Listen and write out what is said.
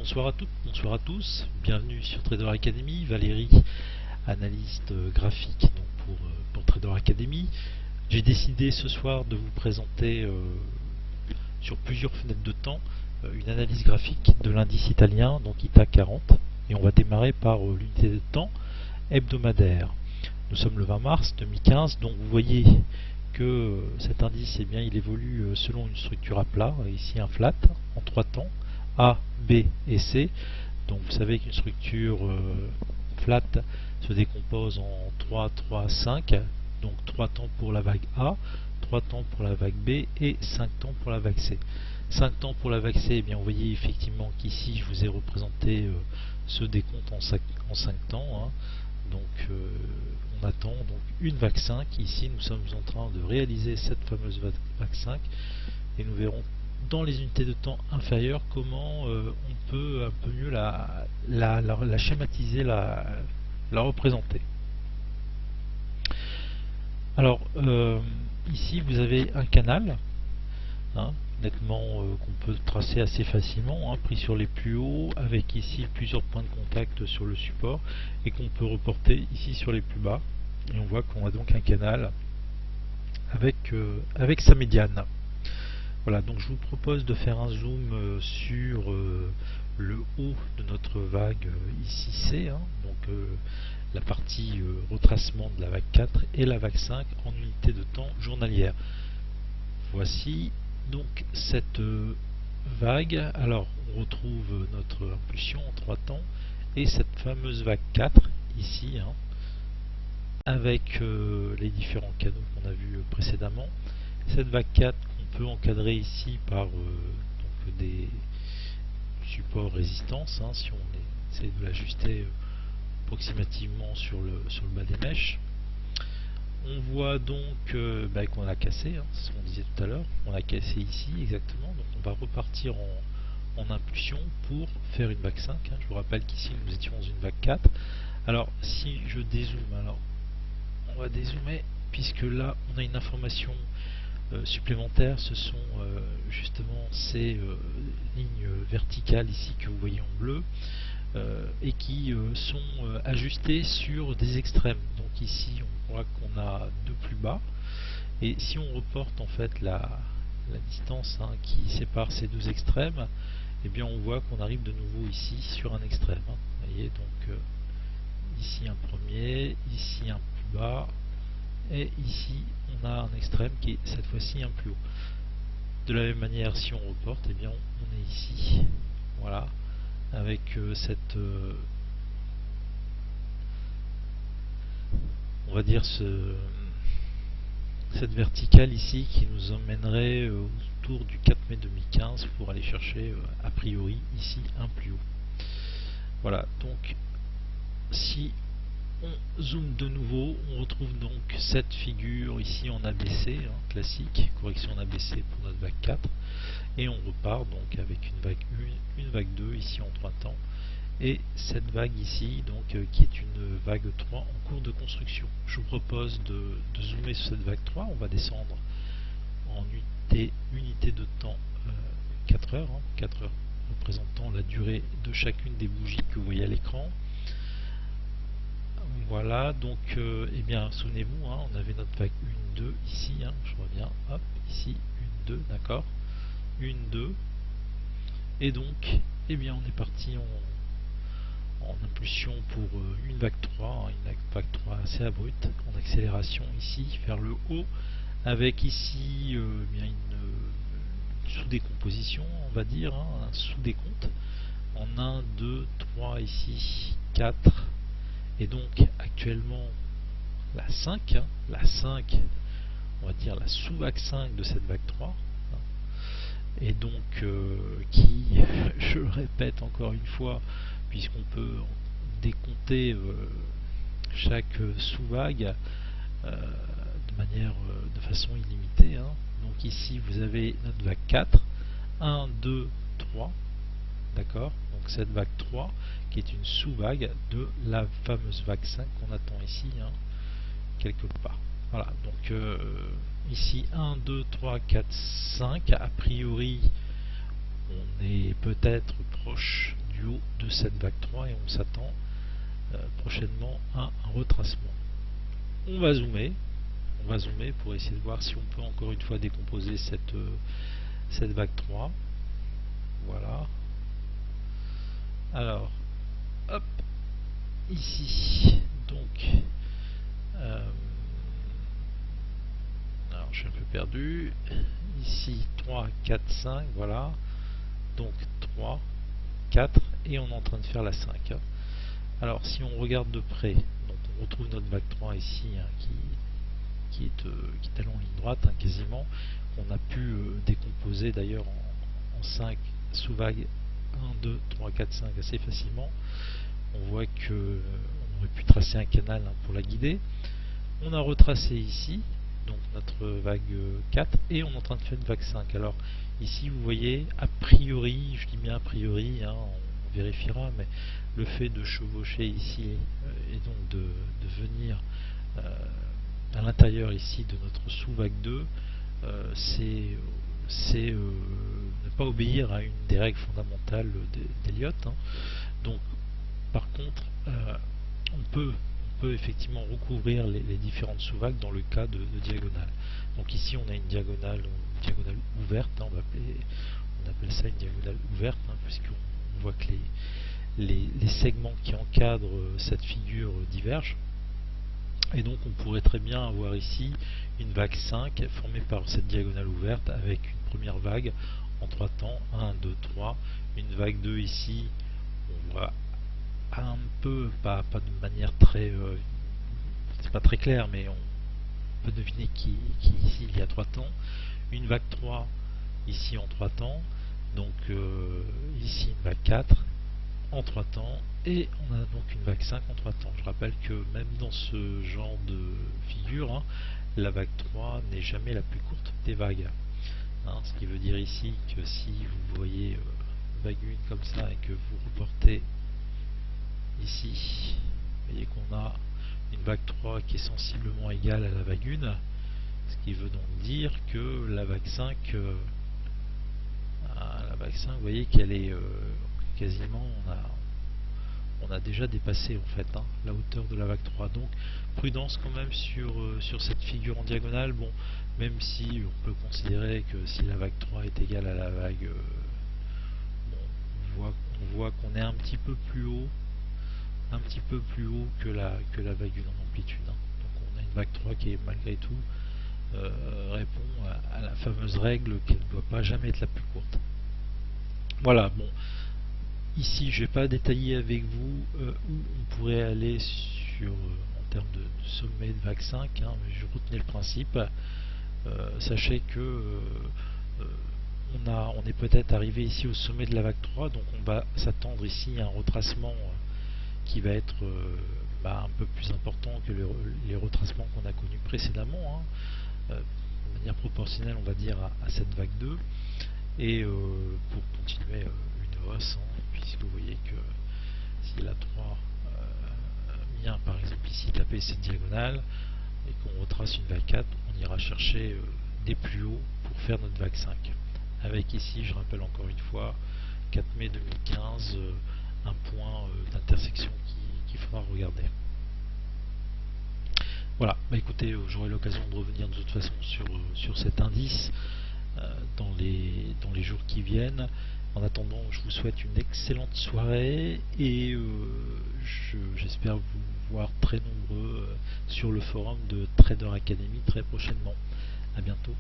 Bonsoir à toutes, bonsoir à tous, bienvenue sur Trader Academy. Valérie, analyste graphique donc pour Trader Academy. J'ai décidé ce soir de vous présenter sur plusieurs fenêtres de temps une analyse graphique de l'indice italien, donc ITA 40, et on va démarrer par l'unité de temps hebdomadaire. Nous sommes le 20 mars 2015, donc vous voyez que cet indice, eh bien, il évolue selon une structure à plat, ici un flat, en 3 temps, A, B et C. Donc vous savez qu'une structure flat se décompose en 3, 3, 5, donc 3 temps pour la vague A, 3 temps pour la vague B et 5 temps pour la vague C. 5 temps pour la vague C, eh bien, vous voyez effectivement qu'ici je vous ai représenté ce décompte en 5 temps, hein. Donc on attend donc une vague 5. Ici nous sommes en train de réaliser cette fameuse vague 5 et nous verrons dans les unités de temps inférieures comment on peut un peu mieux la schématiser, la représenter. Alors ici vous avez un canal, hein, nettement qu'on peut tracer assez facilement, hein, pris sur les plus hauts, avec ici plusieurs points de contact sur le support et qu'on peut reporter ici sur les plus bas, et on voit qu'on a donc un canal avec sa médiane. Voilà, donc je vous propose de faire un zoom sur le haut de notre vague ici C, hein, donc la partie retracement de la vague 4 et la vague 5 en unité de temps journalière. Voici donc cette vague. Alors on retrouve notre impulsion en 3 temps et cette fameuse vague 4 ici, hein, avec les différents canaux qu'on a vus précédemment. Cette vague 4 qu'on peut encadrer ici par donc des supports résistance, hein, si on essaie de l'ajuster approximativement sur le bas des mèches. On voit donc qu'on a cassé, hein, c'est ce qu'on disait tout à l'heure, on a cassé ici exactement, donc on va repartir en impulsion pour faire une vague 5, hein. Je vous rappelle qu'ici nous étions dans une vague 4. Alors si je dézoome, alors on va dézoomer, puisque là on a une information supplémentaire, ce sont justement ces lignes verticales ici que vous voyez en bleu, et qui sont ajustées sur des extrêmes. Donc ici on voit qu'on a deux plus bas, et si on reporte en fait la distance, hein, qui sépare ces deux extrêmes, et bien on voit qu'on arrive de nouveau ici sur un extrême, hein. Vous voyez, donc ici un premier, ici un plus bas, et ici on a un extrême qui est cette fois-ci un plus haut. De la même manière, si on reporte, eh bien on est ici, voilà, avec cette on va dire cette verticale ici qui nous emmènerait autour du 4 mai 2015 pour aller chercher a priori ici un plus haut. Voilà, donc si on zoome de nouveau, on retrouve donc cette figure ici en ABC, hein, classique, correction en ABC pour notre vague 4, et on repart donc avec une vague 1, une vague 2 ici en 3 temps, et cette vague ici donc qui est une vague 3 en cours de construction. Je vous propose de zoomer sur cette vague 3, on va descendre en unité de temps 4 heures, hein, 4 heures représentant la durée de chacune des bougies que vous voyez à l'écran. Voilà, donc eh bien souvenez-vous, hein, on avait notre vague 1, 2 ici, hein, je reviens, hop, ici 1, 2, d'accord, 1, 2, et donc eh bien on est parti en impulsion pour une vague 3, hein, une vague 3 assez abrupte, en accélération ici vers le haut, avec ici bien une sous-décomposition, on va dire, hein, un sous-décompte en 1, 2, 3 ici, 4, et donc actuellement la 5, hein, la 5, on va dire la sous-vague 5 de cette vague 3, hein, et donc qui, je le répète encore une fois, puisqu'on peut décompter chaque sous-vague de façon illimitée, hein. Donc ici vous avez notre vague 4, 1, 2, 3, d'accord, donc cette vague 3 qui est une sous-vague de la fameuse vague 5 qu'on attend ici, hein, quelque part. Voilà, donc ici 1, 2, 3, 4, 5, a priori on est peut-être proche du du haut de cette vague 3 et on s'attend prochainement à un retracement. On va zoomer pour essayer de voir si on peut encore une fois décomposer cette vague 3. Voilà. Alors, hop, ici, donc, alors je suis un peu perdu, ici 3, 4, 5, voilà, donc 3, 4, et on est en train de faire la 5. Alors si on regarde de près, donc on retrouve notre vague 3 ici, qui est allée en ligne droite, quasiment, on a pu décomposer d'ailleurs en 5 sous-vagues 1, 2, 3, 4, 5 assez facilement. On voit que on aurait pu tracer un canal pour la guider. On a retracé ici, donc notre vague 4, et on est en train de faire une vague 5. Alors ici vous voyez, a priori, je dis bien a priori, on vérifiera, mais le fait de chevaucher ici et donc de venir à l'intérieur ici de notre sous-vague 2, c'est ne pas obéir à une des règles fondamentales d'Elliott. Donc par contre on peut effectivement recouvrir les différentes sous-vagues dans le cas de diagonale. Donc ici on a une diagonale ouverte, on appelle ça une diagonale ouverte, puisqu'on voit que les segments qui encadrent cette figure divergent. Et donc on pourrait très bien avoir ici une vague 5 formée par cette diagonale ouverte avec une première vague en 3 temps, 1, 2, 3, une vague 2 ici, on voit un peu, pas de manière très, c'est pas très clair, mais on peut deviner qu'ici il y a 3 temps, une vague 3 ici en 3 temps, donc ici une vague 4 en 3 temps, et on a donc une vague 5 en 3 temps. Je rappelle que même dans ce genre de figure, la vague 3 n'est jamais la plus courte des vagues. Ce qui veut dire ici que si vous voyez vague 1 comme ça et que vous reportez ici, vous voyez qu'on a une vague 3 qui est sensiblement égale à la vague 1, ce qui veut donc dire que la vague 5, vous voyez qu'elle est quasiment, on a déjà dépassé en fait la hauteur de la vague 3. Donc prudence quand même sur cette figure en diagonale. Bon, même si on peut considérer que si la vague 3 est égale à la vague, bon, on voit qu'on est un petit peu plus haut que la vague 1 en amplitude. Donc on a une vague 3 qui est malgré tout répond à la fameuse règle qu'elle ne doit pas jamais être la plus courte. Voilà, bon. Ici, je ne vais pas détailler avec vous où on pourrait aller en termes de sommet de vague 5, mais je retenais le principe. Sachez que on est peut-être arrivé ici au sommet de la vague 3, donc on va s'attendre ici à un retracement qui va être un peu plus important que les retracements qu'on a connus précédemment, de manière proportionnelle, on va dire, à cette vague 2, et pour continuer une hausse, puisque vous voyez que si la 3 vient par exemple ici taper cette diagonale et qu'on retrace une vague 4, on ira chercher des plus hauts pour faire notre vague 5. Avec ici, je rappelle encore une fois, 4 mai 2015, un point d'intersection qu'il faudra regarder. Voilà, écoutez, j'aurai l'occasion de revenir de toute façon sur cet indice dans les jours qui viennent. En attendant, je vous souhaite une excellente soirée et j'espère vous voir très nombreux sur le forum de Trader Academy très prochainement. À bientôt.